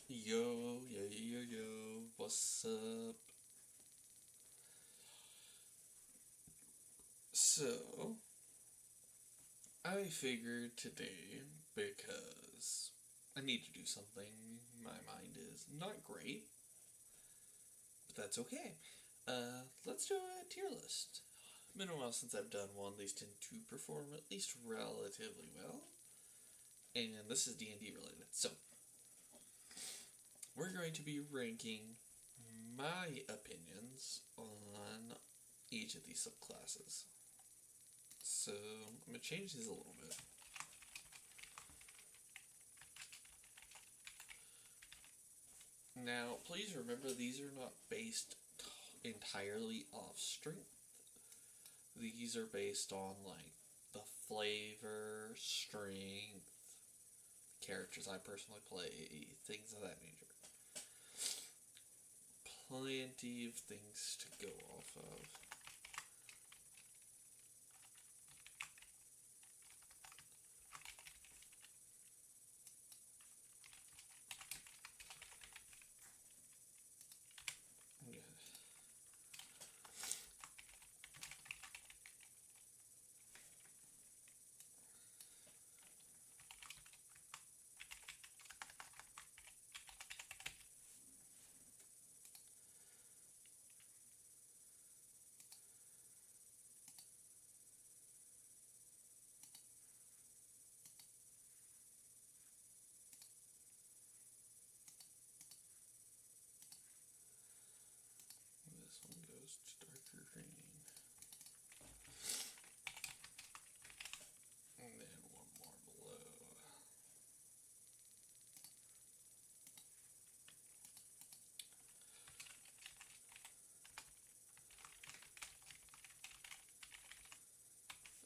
Yo, what's up? So, I figured today, because I need to do something, my mind is not great, but that's okay. Let's do a tier list. Been a while since I've done one. These tend to perform at least relatively well. And this is D&D related. So, we're going to be ranking my opinions on each of these subclasses. So, I'm going to change these a little bit. Now, please remember these are not based entirely off strength. These are based on, like, the flavor, strength, characters I personally play, things of that nature. Plenty of things to go off of. Yeah. This one goes to darker green. And then one more below.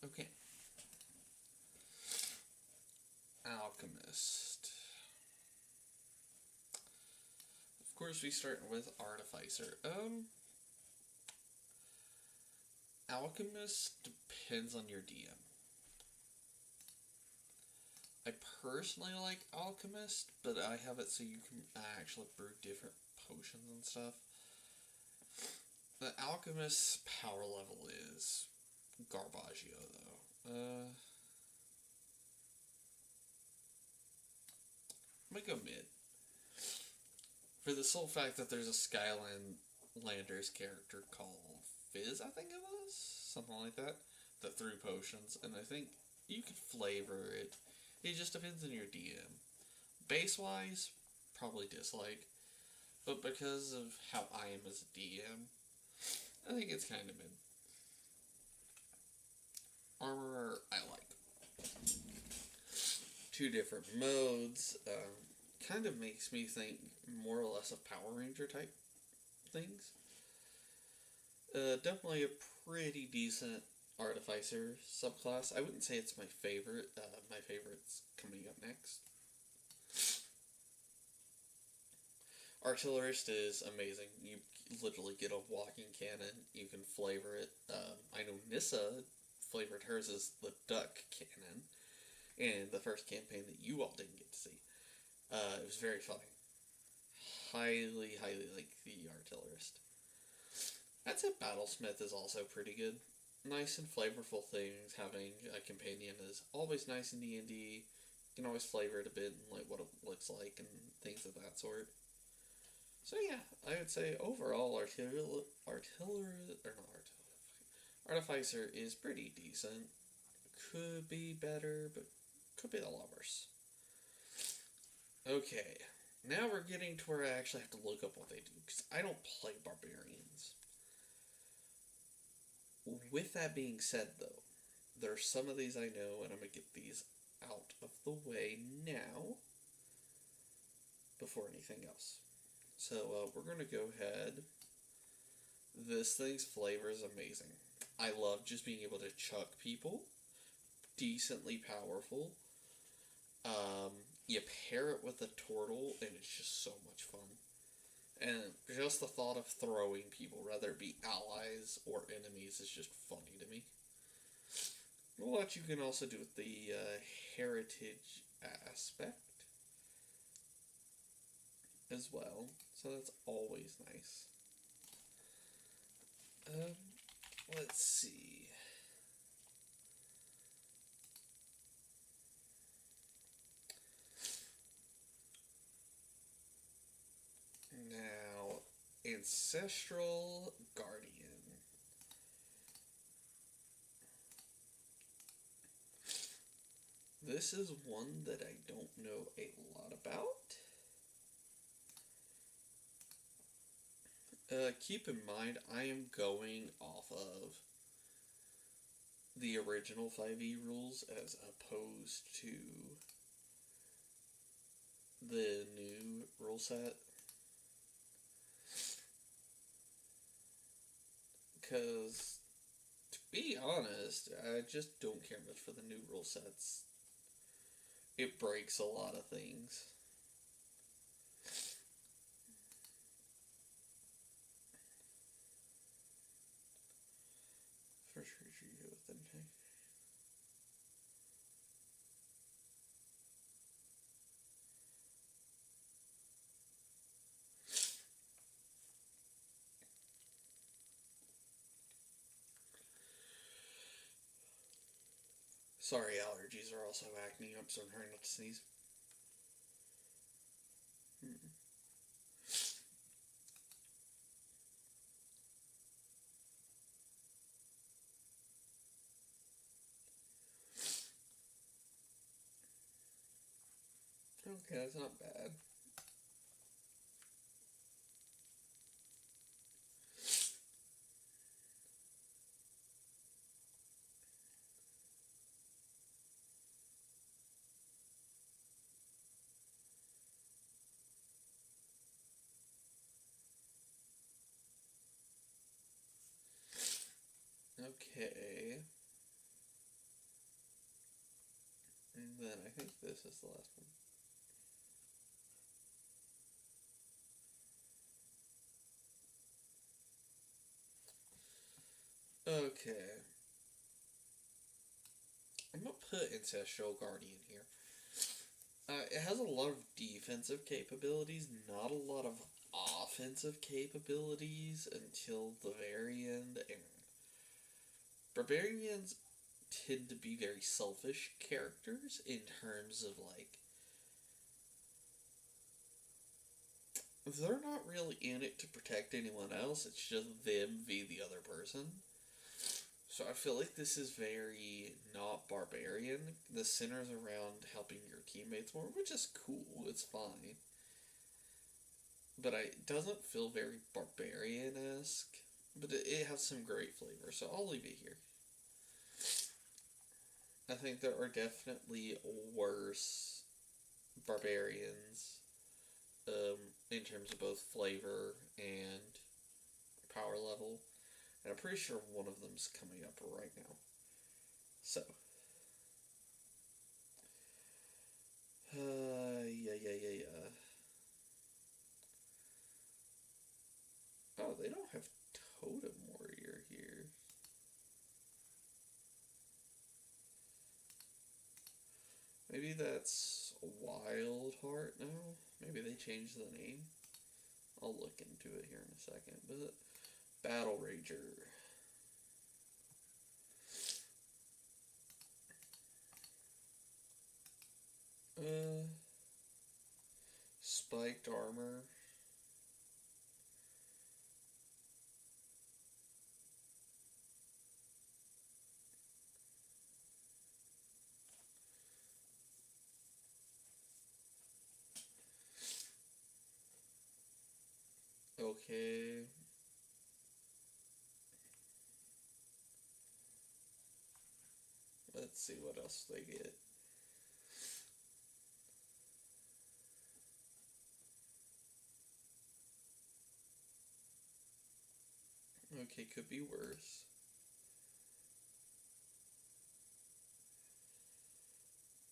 Okay. Alchemist. Of course, we start with Artificer. Alchemist depends on your DM. I personally like Alchemist, but I have it so you can actually brew different potions and stuff. The Alchemist's power level is Garbaggio, though. I'm gonna go mid. For the sole fact that there's a Skylanders character called Fizz, I think it was? Something like that. That threw potions, and I think you could flavor it. It just depends on your DM. Base-wise, probably dislike. But because of how I am as a DM, I think it's kind of mid. Armorer, I like. Two different modes. Kind of makes me think more or less of Power Ranger type things. Definitely a pretty decent Artificer subclass. I wouldn't say it's my favorite. My favorite's coming up next. Artillerist is amazing. You literally get a walking cannon. You can flavor it. I know Nissa flavored hers as the duck cannon in the first campaign that you all didn't get to see. It was very funny. Highly like the Artillerist. I'd say Battlesmith is also pretty good. Nice and flavorful things. Having a companion is always nice in D&D. You can always flavor it a bit and like what it looks like and things of that sort. So yeah, I would say overall Artificer is pretty decent. Could be better, but could be a lot worse. Okay, now we're getting to where I actually have to look up what they do, because I don't play Barbarians. With that being said, though, there are some of these I know, and I'm going to get these out of the way now before anything else. So we're going to go ahead. This thing's flavor is amazing. I love just being able to chuck people. Decently powerful. You pair it with a turtle, and it's just so much fun. And just the thought of throwing people, whether it be allies or enemies, is just funny to me. What you can also do with the heritage aspect. as well, so that's always nice. Let's see. Now, Ancestral Guardian. This is one that I don't know a lot about. Keep in mind, I am going off of the original 5e rules as opposed to the new rule set. Because, to be honest, I just don't care much for the new rule sets. It breaks a lot of things. First creature you go with anything. Sorry, allergies are also acting up, so I'm trying not to sneeze. Okay, that's not bad. Okay. And then I think this is the last one. Okay. I'm gonna put Ancestral Guardian here. It has a lot of defensive capabilities, not a lot of offensive capabilities until the very end, and Barbarians tend to be very selfish characters in terms of, like, they're not really in it to protect anyone else, it's just them v the other person. So I feel like this is very not barbarian. This centers around helping your teammates more, which is cool, it's fine. But it doesn't feel very barbarian-esque. But it has some great flavor, so I'll leave it here. I think there are definitely worse barbarians in terms of both flavor and power level. And I'm pretty sure one of them's coming up right now. So. Yeah. Oh, they don't have Totem Warrior here. Maybe that's Wild Heart now? Maybe they changed the name? I'll look into it here in a second. But Battle Rager. Spiked Armor. Okay. Let's see what else they get. Okay, could be worse.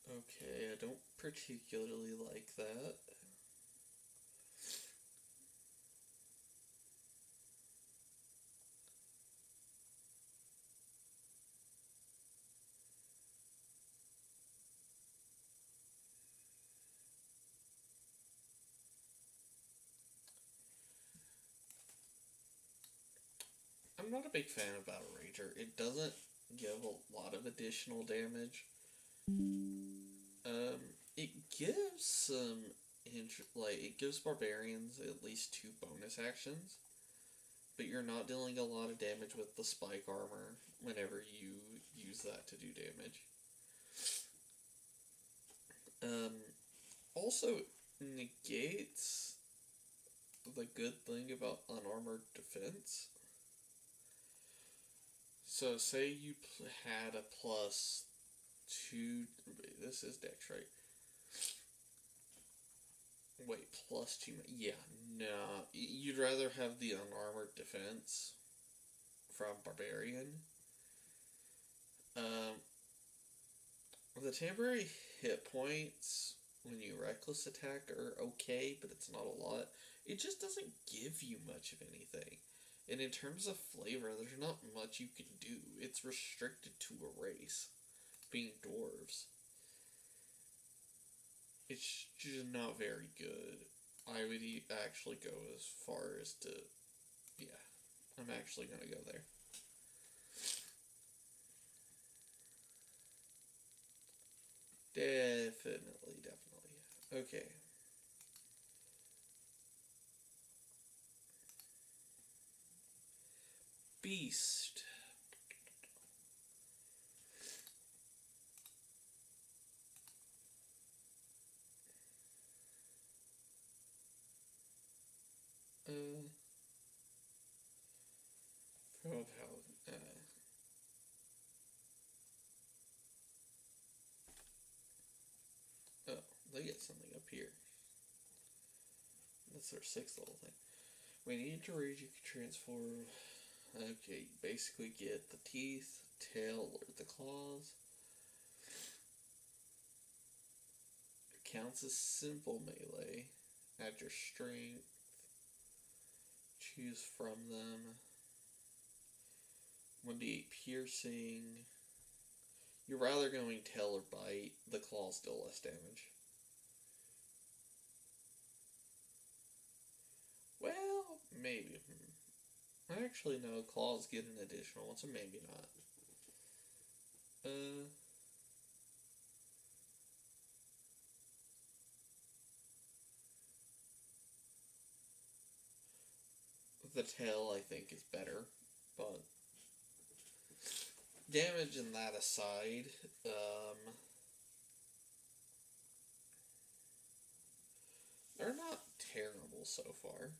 Okay, I don't particularly like that. I'm not a big fan of Battle Rager. It doesn't give a lot of additional damage. It gives some it gives barbarians at least 2 bonus actions, but you're not dealing a lot of damage with the spike armor whenever you use that to do damage. Also negates the good thing about unarmored defense. So say you had a +2, this is dex, right? Wait, +2, yeah, no, you'd rather have the unarmored defense from Barbarian. The temporary hit points when you reckless attack are okay, but it's not a lot. It just doesn't give you much of anything. And in terms of flavor, there's not much you can do. It's restricted to a race, being dwarves. It's just not very good. I would actually go as far as to, yeah, I'm actually going to go there. Definitely. Okay. Beast. Oh, they get something up here. That's their 6th level thing. When you enter rage, you can transform. Okay, you basically get the teeth, tail, or the claws. It counts as simple melee. Add your strength. Choose from them. 1d8 piercing. You're rather going tail or bite. The claws deal less damage. Well, maybe. Actually, no. Claws get an additional one, so maybe not. The tail, I think, is better, but damage and that aside, they're not terrible so far.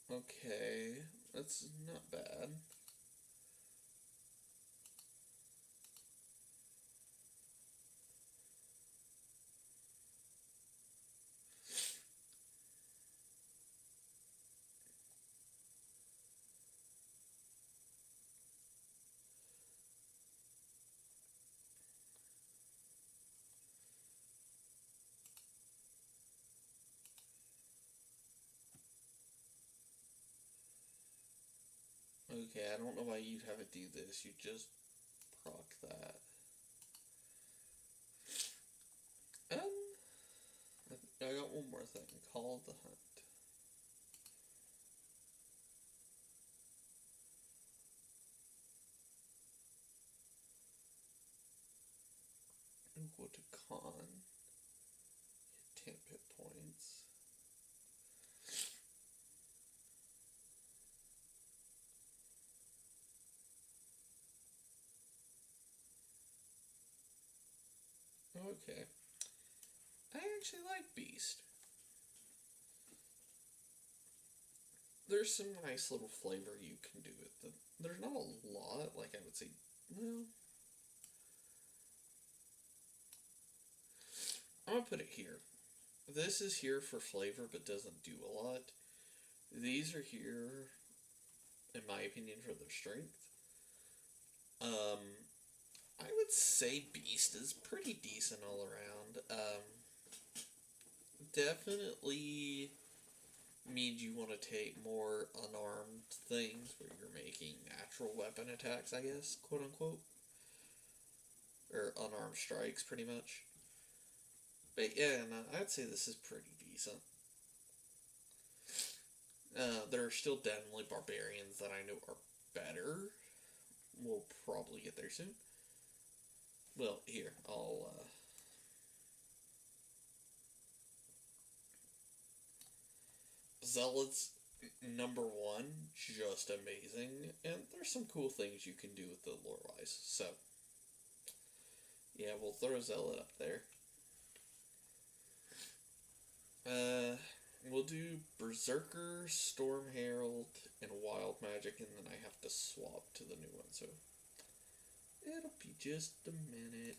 Okay, that's not bad. Okay, I don't know why you'd have it do this. You just proc that. I got one more thing. Call the Hunt. Go to con. 10 hit points. Okay. I actually like Beast. There's some nice little flavor you can do with them. There's not a lot, like I would say, well, I'm gonna put it here. This is here for flavor, but doesn't do a lot. These are here, in my opinion, for their strength. I would say Beast is pretty decent all around. Definitely means you want to take more unarmed things where you're making natural weapon attacks, I guess, quote unquote. Or unarmed strikes, pretty much. But yeah, no, I'd say this is pretty decent. There are still definitely barbarians that I know are better. We'll probably get there soon. Well, here, I'll, Zealots, number one, just amazing, and there's some cool things you can do with the lore-wise, so, yeah, we'll throw Zealot up there. We'll do Berserker, Storm Herald, and Wild Magic, and then I have to swap to the new one, so it'll be just a minute.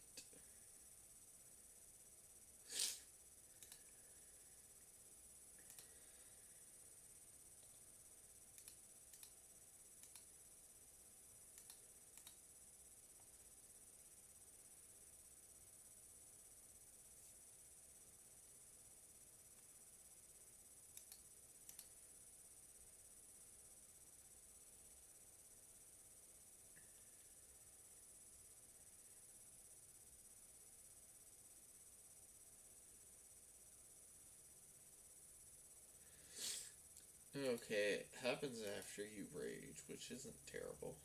Okay, it happens after you rage, which isn't terrible.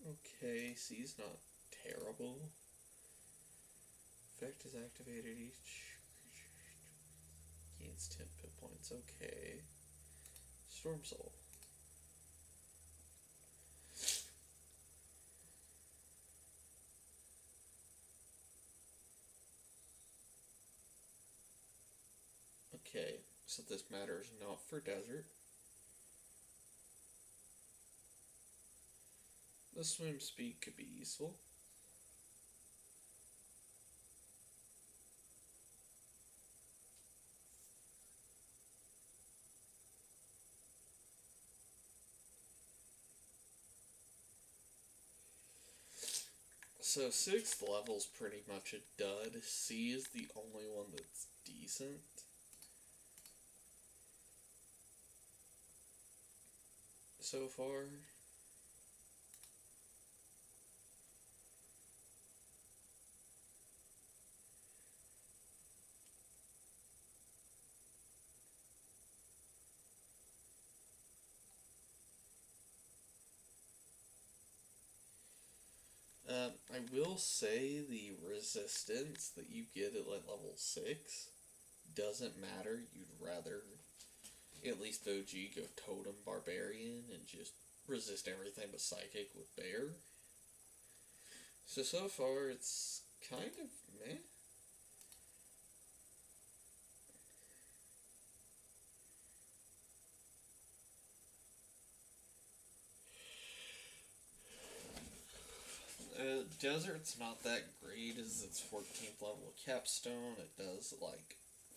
Okay, C's not terrible. Effect is activated each gains 10 hit points. Okay. Storm Soul. Okay, so this matters not for desert. The swim speed could be useful. So 6th level's pretty much a dud. C is the only one that's decent. So far. I will say the resistance that you get at like level 6 doesn't matter. You'd rather, at least OG, go Totem Barbarian and just resist everything but Psychic with Bear. So far it's kind of meh. Desert's not that great as its 14th level capstone. It does like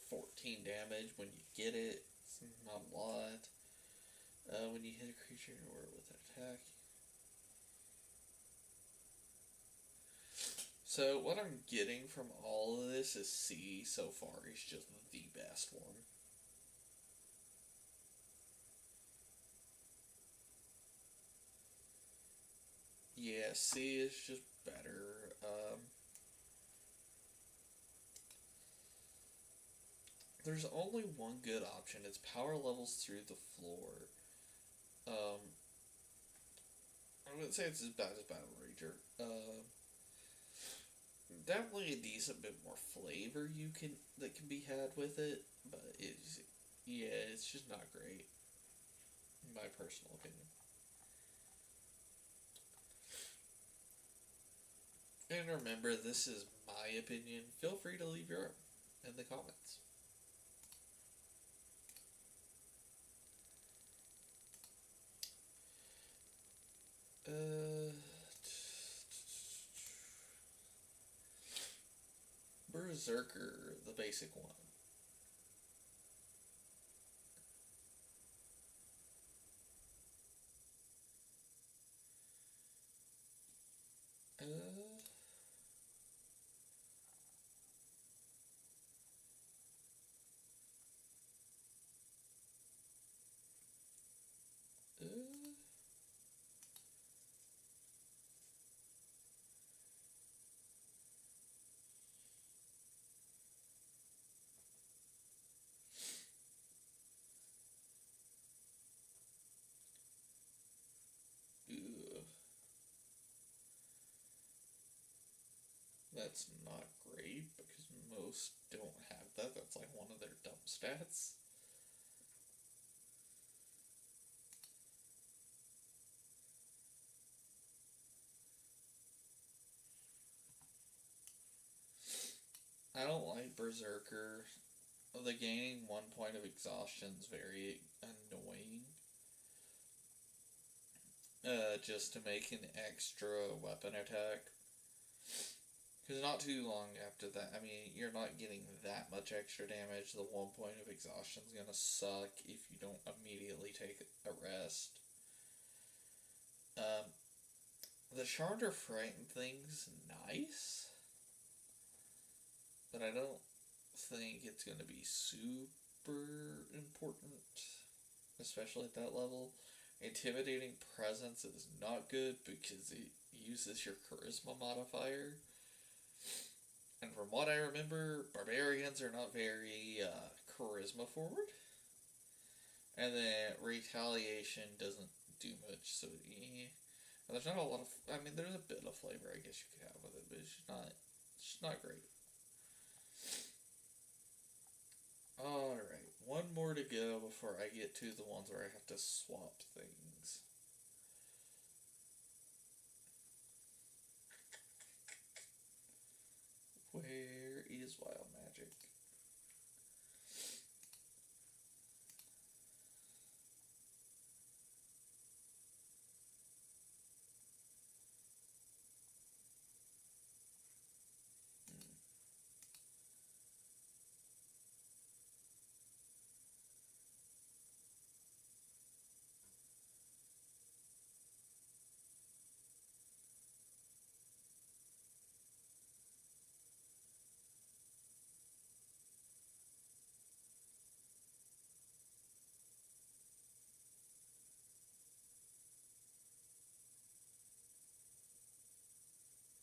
14 damage when you get it. It's not a lot. When you hit a creature or with an attack. So what I'm getting from all of this is C so far is just the best one. Yeah, C is just better. There's only one good option. It's power levels through the floor. I wouldn't say it's as bad as Battle Rager. Definitely a decent bit more flavor that can be had with it, but it's just not great, in my personal opinion. And remember, this is my opinion. Feel free to leave your own in the comments. Berserker, the basic one. Uh, That's not great because most don't have that. That's like one of their dumb stats. I don't like Berserker. The gaining 1 point of exhaustion is very annoying. Just to make an extra weapon attack. Because not too long after that, I mean, you're not getting that much extra damage. The 1 point of exhaustion is gonna suck if you don't immediately take a rest. The Charter Frighten thing's nice, but I don't think it's gonna be super important, especially at that level. Intimidating Presence is not good because it uses your Charisma modifier. And from what I remember, Barbarians are not very Charisma forward. And then Retaliation doesn't do much, so yeah. And there's not a lot of, I mean, there's a bit of flavor I guess you could have with it, but it's not great. Alright, one more to go before I get to the ones where I have to swap things. Where is Wild Magic?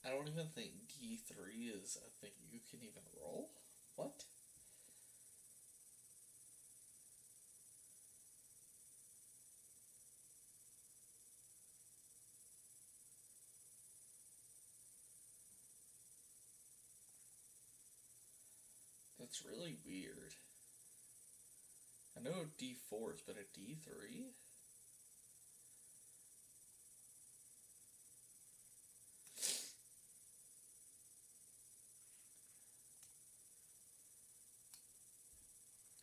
I don't even think D3 is a thing you can even roll. What? That's really weird. I know D4s, but a D3?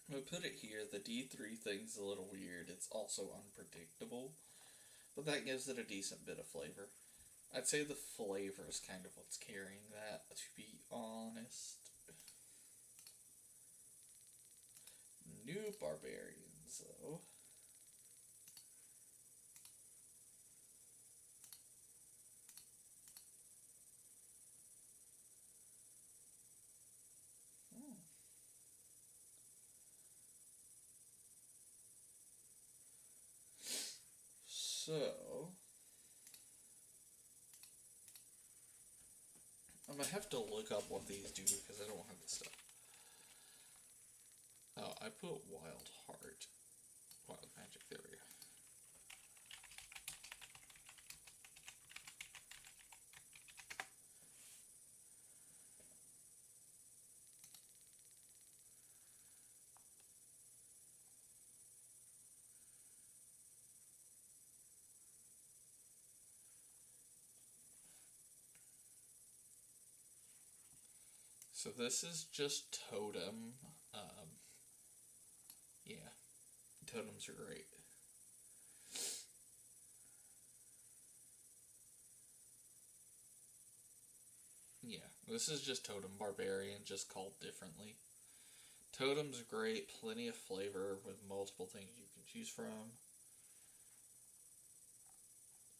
I'm gonna put it here. The D3 thing's a little weird. It's also unpredictable, but that gives it a decent bit of flavor. I'd say the flavor is kind of what's carrying that, to be honest. New Barbarians, though. So, I'm gonna have to look up what these do because I don't have the stuff. Oh, I put Wild Heart. Wild Magic, there we go. So this is just Totem. Yeah, Totems are great. Yeah, this is just Totem Barbarian, just called differently. Totem's great, plenty of flavor with multiple things you can choose from.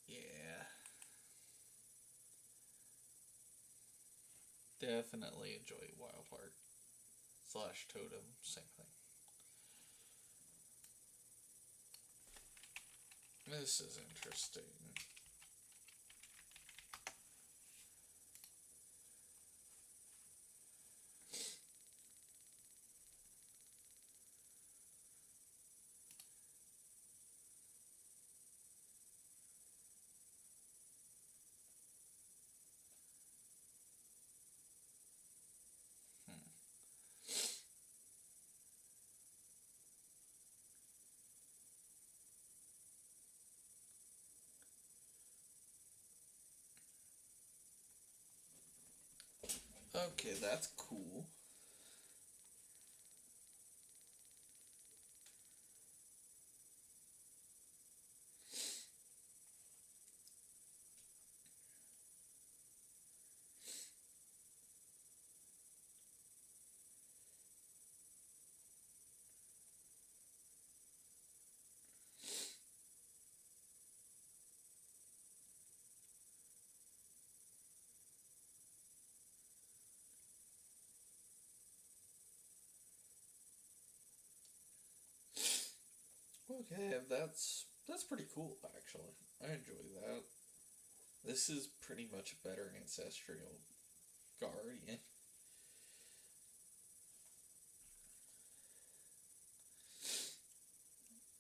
Yeah. Definitely enjoy Wild Heart. / Totem, same thing. This is interesting. Okay, that's cool. Okay, that's pretty cool actually. I enjoy that. This is pretty much a better ancestral guardian.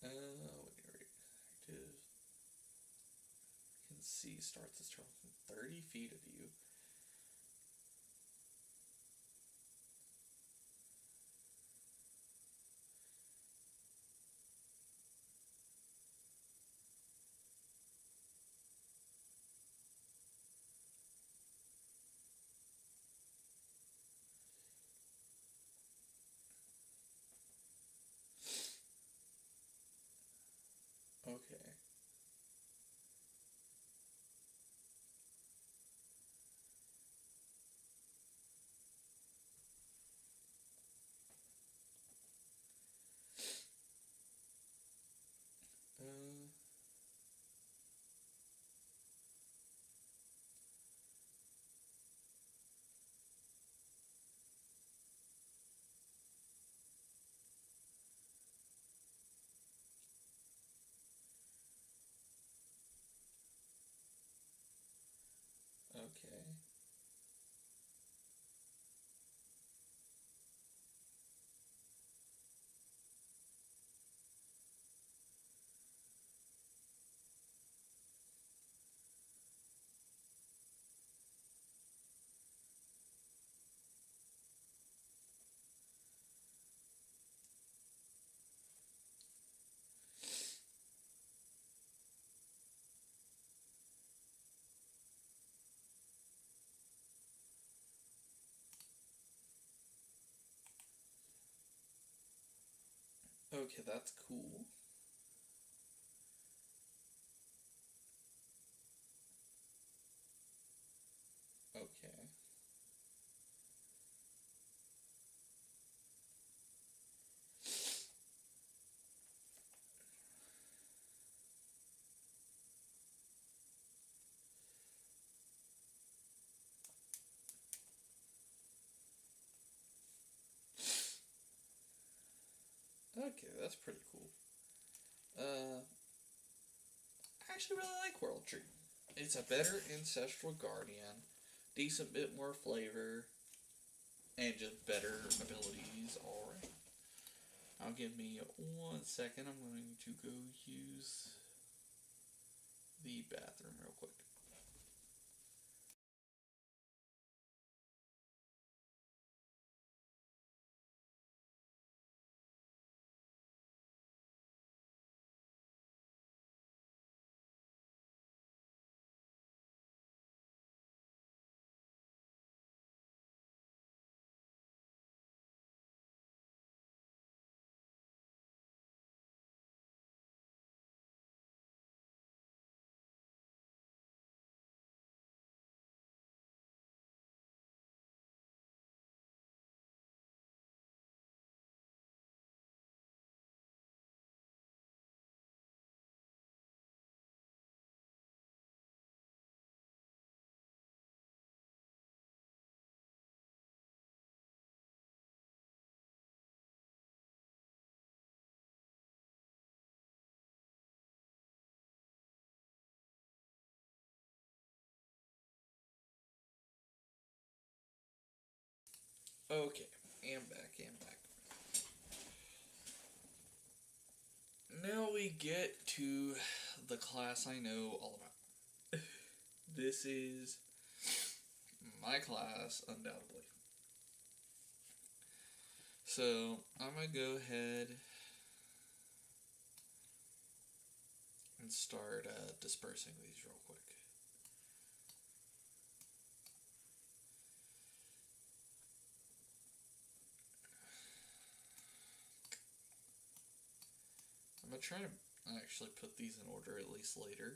Wait, active. Can see starts its turn from 30 feet of you. Okay. Uh, okay. Okay, that's cool. Okay. Okay, that's pretty cool. I actually really like World Tree. It's a better ancestral guardian, decent bit more flavor, and just better abilities all around. Now give me 1 second. I'm going to go use the bathroom real quick. Okay, and back, and back. Now we get to the class I know all about. This is my class, undoubtedly. So, I'm going to go ahead and start dispersing these real quick. I'll try to actually put these in order at least later.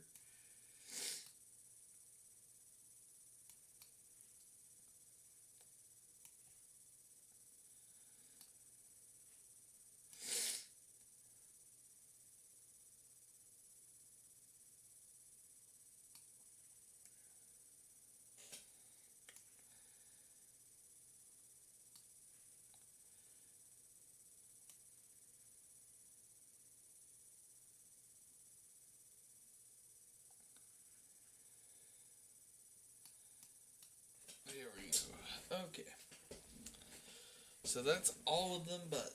There we go. Okay. So that's all of them, but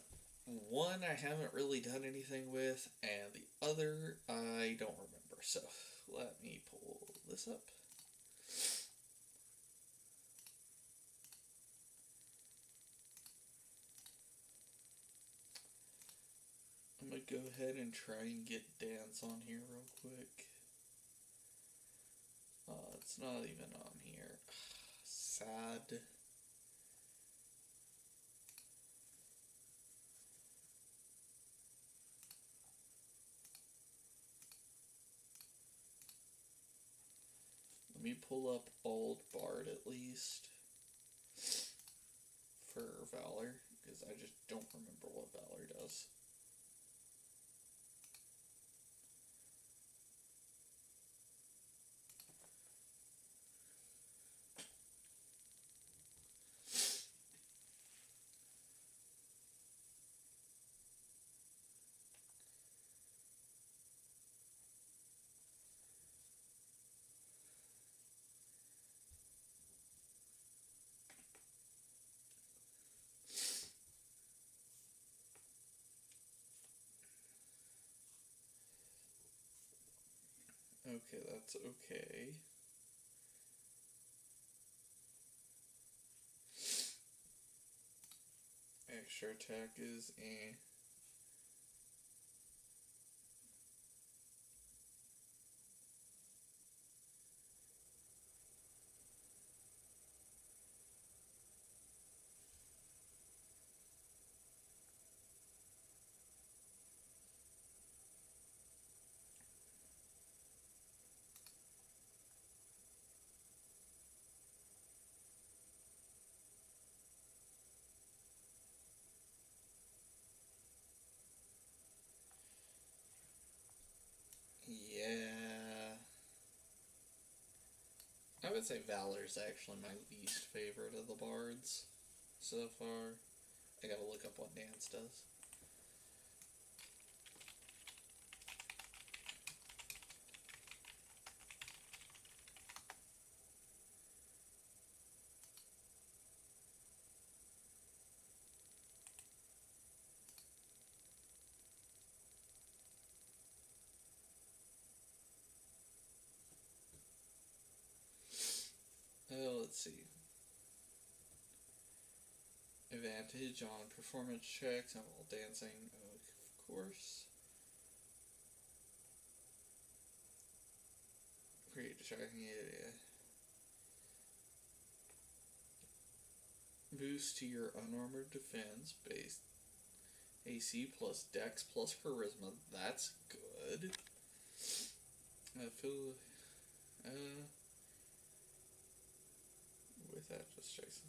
one I haven't really done anything with, and the other I don't remember. So let me pull this up. I'm going to go ahead and try and get dance on here real quick. It's not even on here. Sad. Let me pull up Old Bard at least for Valor, because I just don't remember what Valor does. Okay, that's okay. Extra attack is a. Yeah. I would say Valor's actually my least favorite of the bards so far. I gotta look up what Dance does. Let's see. Advantage on performance checks and while dancing, of course. Create distracting area. Boost to your unarmored defense based AC plus Dex plus Charisma. That's good. I feel. With that, just Jason.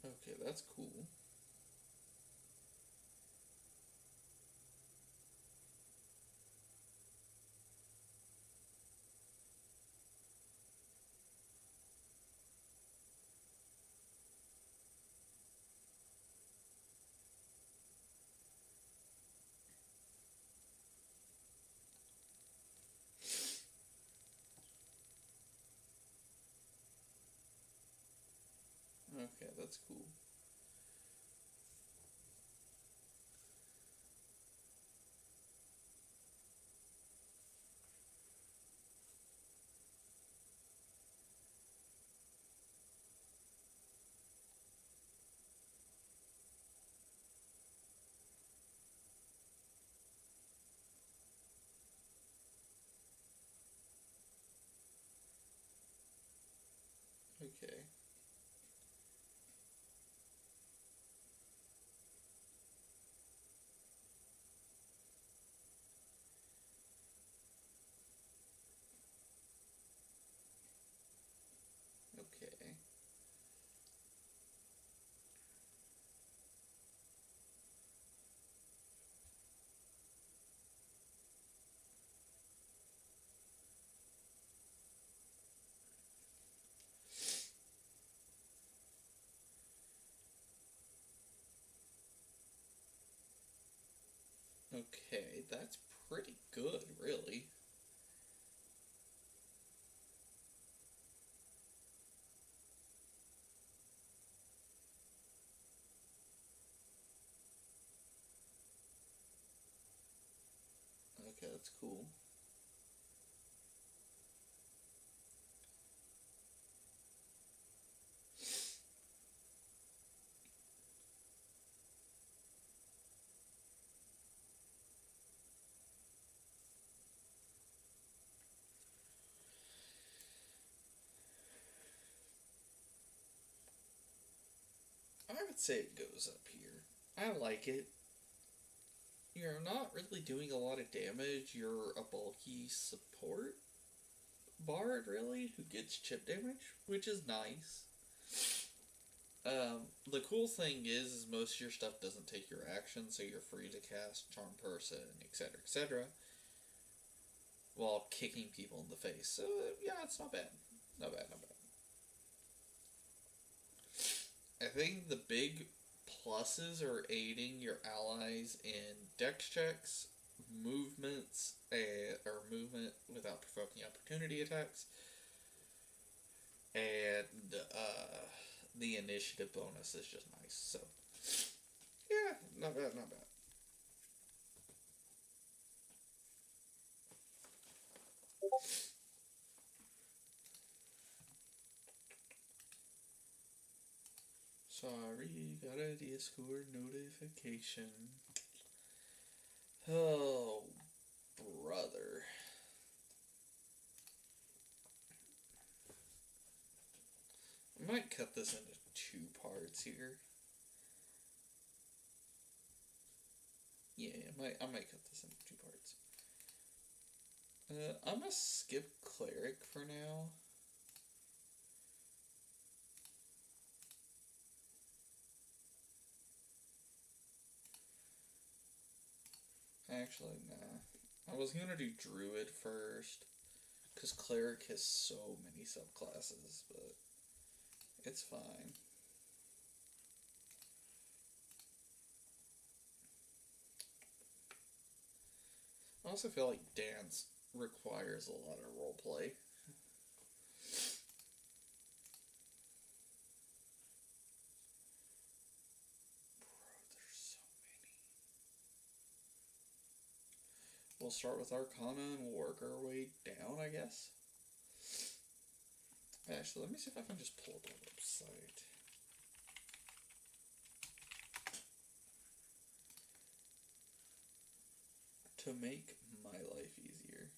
Okay, that's cool. Okay, that's cool. Okay. Okay. Okay, that's pretty good, really. Okay, that's cool. I would say it goes up here. I like it. You're not really doing a lot of damage. You're a bulky support bard, really, who gets chip damage, which is nice. The cool thing is most of your stuff doesn't take your action, so you're free to cast Charm Person, etc., while kicking people in the face. So, yeah, it's not bad. Not bad, not bad. I think the big pluses are aiding your allies in dex checks, movements, or movement without provoking opportunity attacks, and the initiative bonus is just nice. So, yeah, not bad, not bad. Sorry, got a Discord notification. Oh, brother. I might cut this into two parts here. Yeah, I might cut this into two parts. I'm gonna skip cleric for now. Actually, nah. I was gonna do druid first, because cleric has so many subclasses, but it's fine. I also feel like dance requires a lot of roleplay. There's so many. We'll start with Arcana and we'll work our way down, I guess. Actually, let me see if I can just pull up the website. To make my life easier.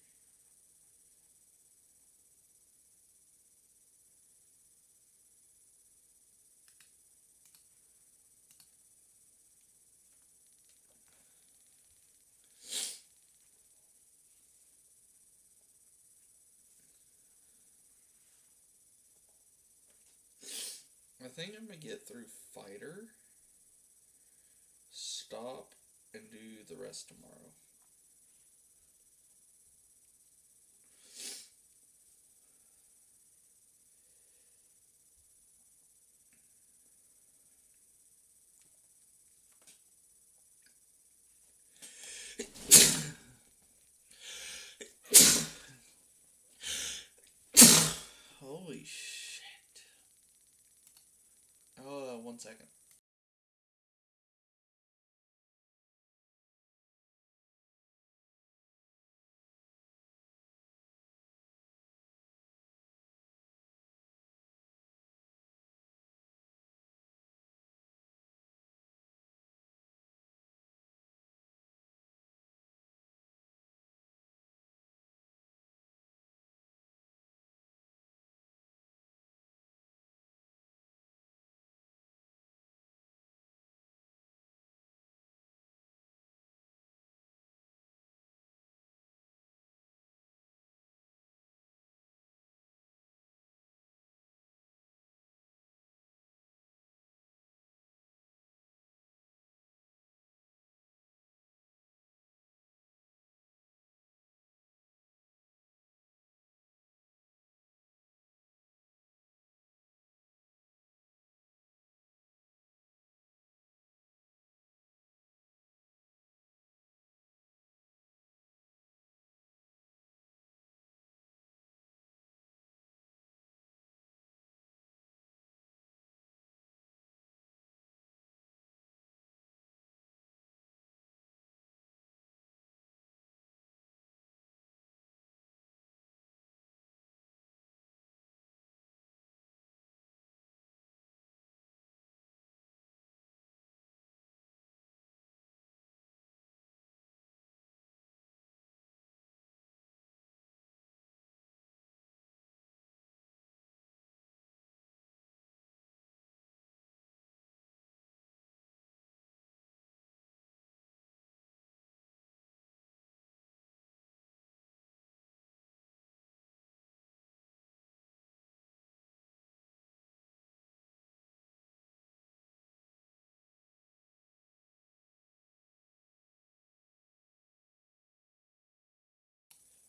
I think I'm gonna get through Fighter, stop, and do the rest tomorrow. Holy shit. Oh, 1 second.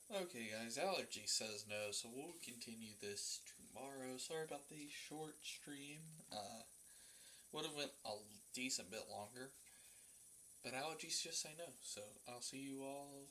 Okay, guys, allergy says no, so we'll continue this tomorrow. Sorry about the short stream. Would have went a decent bit longer, but allergies just say no. So I'll see you all